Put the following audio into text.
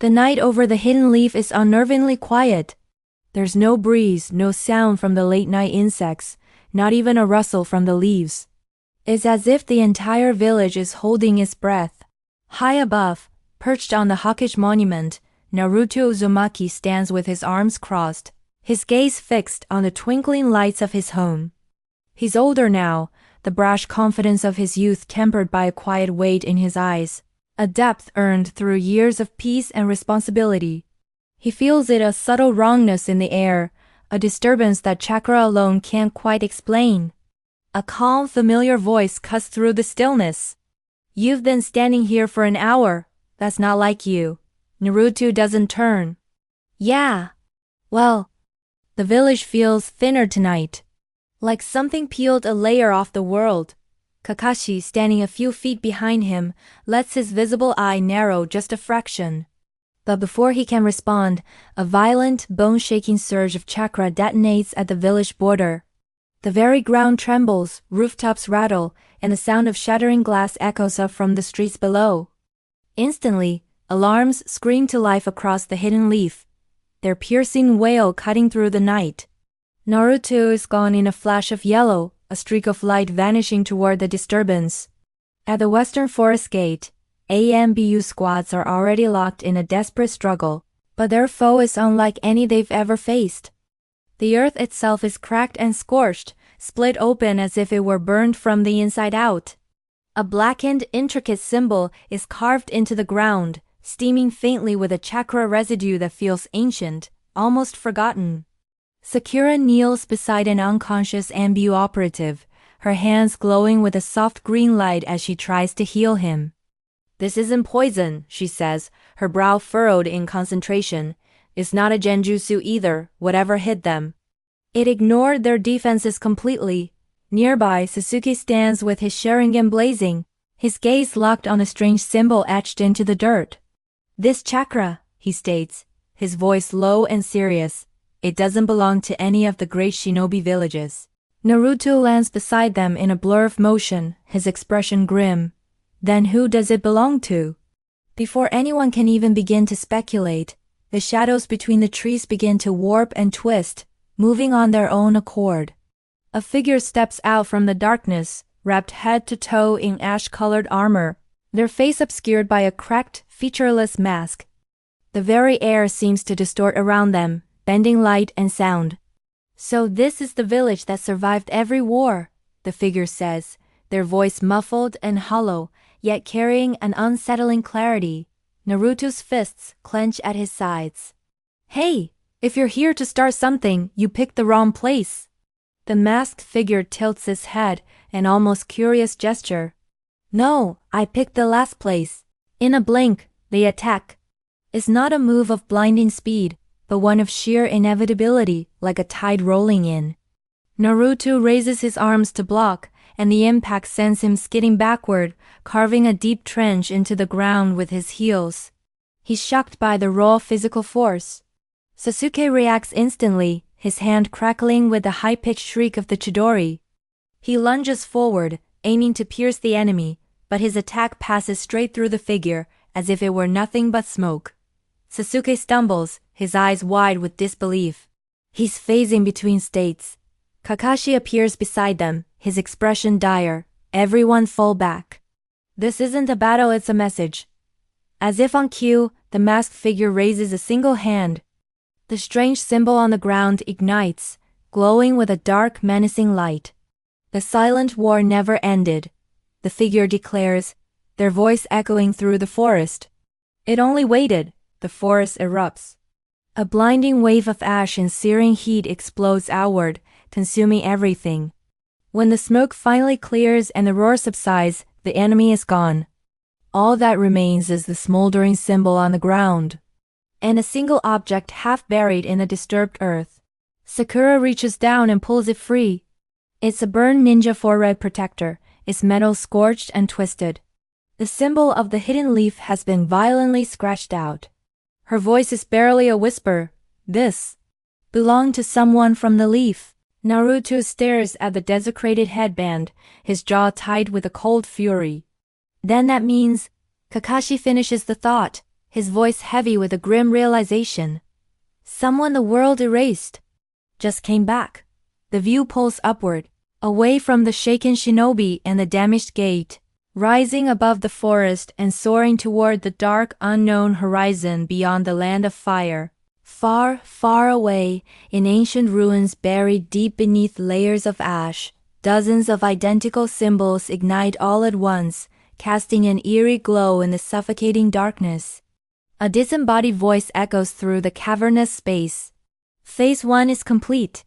The night over the hidden leaf is unnervingly quiet. There's no breeze, no sound from the late-night insects, not even a rustle from the leaves. It's as if the entire village is holding its breath. High above, perched on the Hokage monument, Naruto Uzumaki stands with his arms crossed, his gaze fixed on the twinkling lights of his home. He's older now, the brash confidence of his youth tempered by a quiet weight in his eyes, a depth earned through years of peace and responsibility. He feels it, a subtle wrongness in the air, a disturbance that chakra alone can't quite explain. A calm, familiar voice cuts through the stillness. "You've been standing here for an hour. That's not like you." Naruto doesn't turn. "Yeah. Well, the village feels thinner tonight. Like something peeled a layer off the world." Kakashi, standing a few feet behind him, lets his visible eye narrow just a fraction. But before he can respond, a violent, bone-shaking surge of chakra detonates at the village border. The very ground trembles, rooftops rattle, and the sound of shattering glass echoes up from the streets below. Instantly, alarms scream to life across the hidden leaf, their piercing wail cutting through the night. Naruto is gone in a flash of yellow, a streak of light vanishing toward the disturbance. At the western forest gate, ANBU squads are already locked in a desperate struggle, but their foe is unlike any they've ever faced. The earth itself is cracked and scorched, split open as if it were burned from the inside out. A blackened, intricate symbol is carved into the ground, steaming faintly with a chakra residue that feels ancient, almost forgotten. Sakura kneels beside an unconscious ANBU operative, her hands glowing with a soft green light as she tries to heal him. "This isn't poison," she says, her brow furrowed in concentration. "It's not a genjutsu either, whatever hit them." It ignored their defenses completely. Nearby, Sasuke stands with his Sharingan blazing, his gaze locked on a strange symbol etched into the dirt. "This chakra," he states, his voice low and serious, "it doesn't belong to any of the great shinobi villages." Naruto lands beside them in a blur of motion, his expression grim. Then who does it belong to? Before anyone can even begin to speculate, the shadows between the trees begin to warp and twist, moving on their own accord. A figure steps out from the darkness, wrapped head to toe in ash-colored armor, their face obscured by a cracked, featureless mask. The very air seems to distort around them, bending light and sound. "So this is the village that survived every war," the figure says, their voice muffled and hollow, yet carrying an unsettling clarity. Naruto's fists clench at his sides. "Hey, if you're here to start something, you picked the wrong place." The masked figure tilts its head, an almost curious gesture. "No, I picked the last place." In a blink, they attack. It's not a move of blinding speed, but one of sheer inevitability, like a tide rolling in. Naruto raises his arms to block, and the impact sends him skidding backward, carving a deep trench into the ground with his heels. He's shocked by the raw physical force. Sasuke reacts instantly, his hand crackling with the high-pitched shriek of the Chidori. He lunges forward, aiming to pierce the enemy, but his attack passes straight through the figure, as if it were nothing but smoke. Sasuke stumbles, his eyes wide with disbelief. He's phasing between states. Kakashi appears beside them, his expression dire. Everyone fall back. "This isn't a battle, it's a message." As if on cue, the masked figure raises a single hand. The strange symbol on the ground ignites, glowing with a dark, menacing light. The silent war never ended, the figure declares, their voice echoing through the forest. It only waited. The forest erupts. A blinding wave of ash and searing heat explodes outward, consuming everything. When the smoke finally clears and the roar subsides, the enemy is gone. All that remains is the smoldering symbol on the ground, and a single object half buried in the disturbed earth. Sakura reaches down and pulls it free. It's a burned ninja forehead protector, its metal scorched and twisted. The symbol of the hidden leaf has been violently scratched out. Her voice is barely a whisper. "This belonged to someone from the leaf." Naruto stares at the desecrated headband, his jaw tight with a cold fury. "Then that means..." Kakashi finishes the thought, his voice heavy with a grim realization. Someone the world erased just came back. The view pulls upward, away from the shaken shinobi and the damaged gate, rising above the forest and soaring toward the dark unknown horizon beyond the land of fire. Far, far away, in ancient ruins buried deep beneath layers of ash, dozens of identical symbols ignite all at once, casting an eerie glow in the suffocating darkness. A disembodied voice echoes through the cavernous space. Phase 1 is complete.